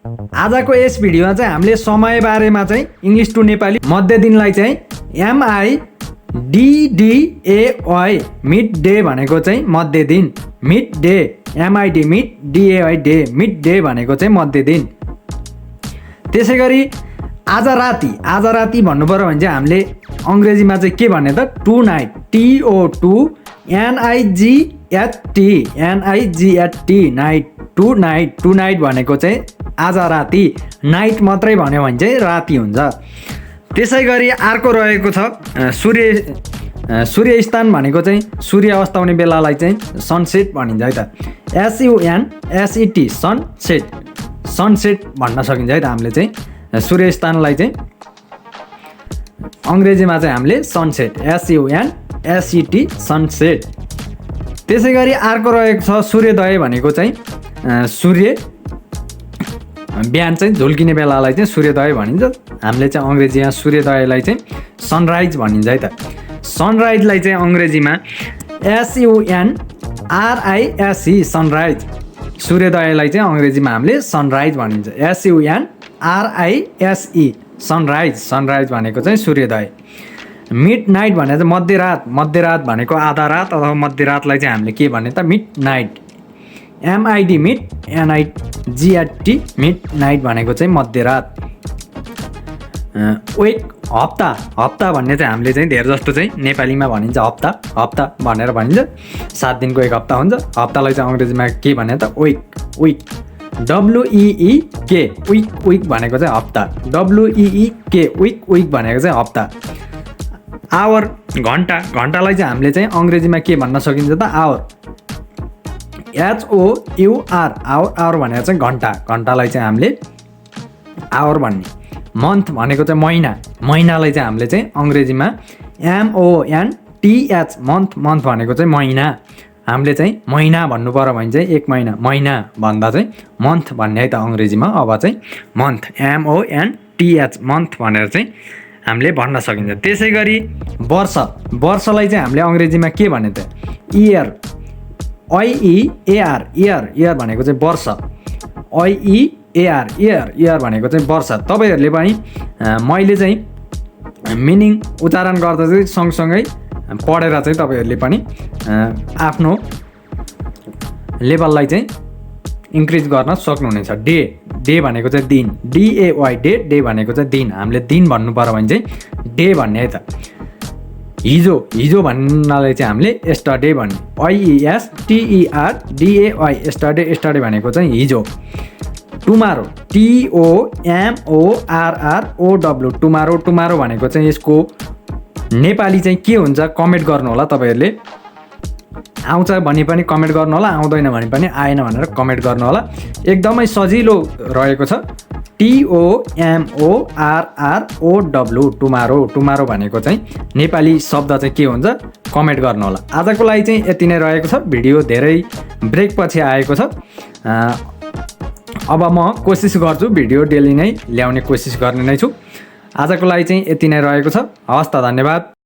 आजको यस भिडियोमा चाहिँ हामीले समय बारेमा चाहिँ इङ्ग्लिस टु नेपाली मध्य दिनलाई चाहिँ MIDDAY मिड डे भनेको चाहिँ मध्य दिन, mid day MID mid DAY day, mid day भनेको चाहिँ मध्य दिन। त्यसै गरी आज राति भन्नु पर्यो भने चाहिँ हामीले अङ्ग्रेजीमा चाहिँ के भन्ने त tonight, TO2NIGHT night, tonight भनेको चाहिँ आज राति, नाइट मात्रै भन्यो भने चाहिँ राति हुन्छ। त्यसै गरी अर्को रहेको छ सूर्य स्थान भनेको चाहिँ सूर्य अस्ताउने बेलालाई चाहिँ सनसेट भनिन्छ है त, SUNSET सनसेट भन्न सकिन्छ है त। हामीले चाहिँ सूर्य स्थानलाई चाहिँ अङ्ग्रेजीमा चाहिँ हामीले सनसेट, SUNSET सनसेट। त्यसै गरी अर्को रहेको छ सूर्योदय भनेको चाहिँ सूर्य बिहान चाहिँ झुल्किने बेलालाई चाहिँ सूर्योदय भनिन्छ। हामीले चाहिँ अङ्ग्रेजीमा सूर्योदयलाई चाहिँ सनराइज भनिन्छ है त। सनराइजलाई चाहिँ अङ्ग्रेजीमा SUNRISE सनराइज, सूर्योदयलाई चाहिँ अङ्ग्रेजीमा हामीले सनराइज भनिन्छ, SUNRISE सनराइज भनेको चाहिँ सूर्योदय। मिड नाइट भनेको चाहिँ मध्यरात भनेको आधा रात अथवा मध्यरातलाई चाहिँ हामीले के भन्ने त mid night, MID mid NIGHT mid night भनेको चाहिँ मध्यरात। विक हप्ता भन्ने चाहिँ हामीले चाहिँ धेरै जस्तो चाहिँ नेपालीमा भनिन्छ हप्ता भनेर भनिन्छ। 7 दिनको एक हप्ता हुन्छ। हप्तालाई चाहिँ अङ्ग्रेजीमा के भन्ने त विक WEEK विक भनेको चाहिँ हप्ता, WEEK विक भनेको चाहिँ हप्ता। आवर घन्टालाई चाहिँ हामीले चाहिँ अङ्ग्रेजीमा के भन्न सकिन्छ त आवर, HOUR आवर भनेको चाहिँ घन्टालाई चाहिँ हामीले आवर भन्ने। मन्थ भनेको चाहिँ महिनालाई चाहिँ हामीले चाहिँ अङ्ग्रेजीमा MONTH मन्थ भनेको चाहिँ महिना। हामीले चाहिँ महिना भन्नु पर्यो भने चाहिँ एक महिना भन्दा चाहिँ मन्थ भन्ने है त अङ्ग्रेजीमा। अब चाहिँ मन्थ MONTH मन्थ भनेर चाहिँ हामीले भन्न सकिन्छ। त्यसै गरी वर्षलाई चाहिँ हामीले अङ्ग्रेजीमा के भन्ने त इयर, IEAR इयर भनेको चाहिँ वर्ष, IEAR इयर भनेको चाहिँ वर्ष। तपाईँहरूले पनि मैले चाहिँ मिनिङ उच्चारण गर्दा चाहिँ सँगसँगै पढेर चाहिँ तपाईँहरूले पनि आफ्नो लेभललाई चाहिँ इन्क्रिज गर्न सक्नुहुनेछ। डे भनेको चाहिँ दिन, DAY डे भनेको चाहिँ दिन। हामीले दिन भन्नु पर्यो भने चाहिँ डे भन्ने है त। हिजो भन्नलाई चाहिँ हामीले एस्टरडे भन्ने, YESTERDAY एस्टरडे भनेको चाहिँ हिजो। टुमारो TOMORROW टुमारो भनेको चाहिँ यसको नेपाली चाहिँ के हुन्छ कमेन्ट गर्नु होला। तपाईँहरूले आउँछ भने पनि कमेन्ट गर्नु होला, आउँदैन भने पनि आएन भनेर कमेन्ट गर्नु होला। एकदमै सजिलो रहेको छ, TOMORROW टुमारो भनेको चाहिँ नेपाली शब्द चाहिँ के हुन्छ कमेन्ट गर्नु होला। आजको लागि चाहिँ यति नै रहेको छ। भिडियो धेरै ब्रेक पछि आएको छ। अब म कोसिस गर्छु भिडियो डेली नै ल्याउने कोसिस गर्ने नै छु। आजको लागि चाहिँ यति नै रहेको छ। हवस् त, धन्यवाद।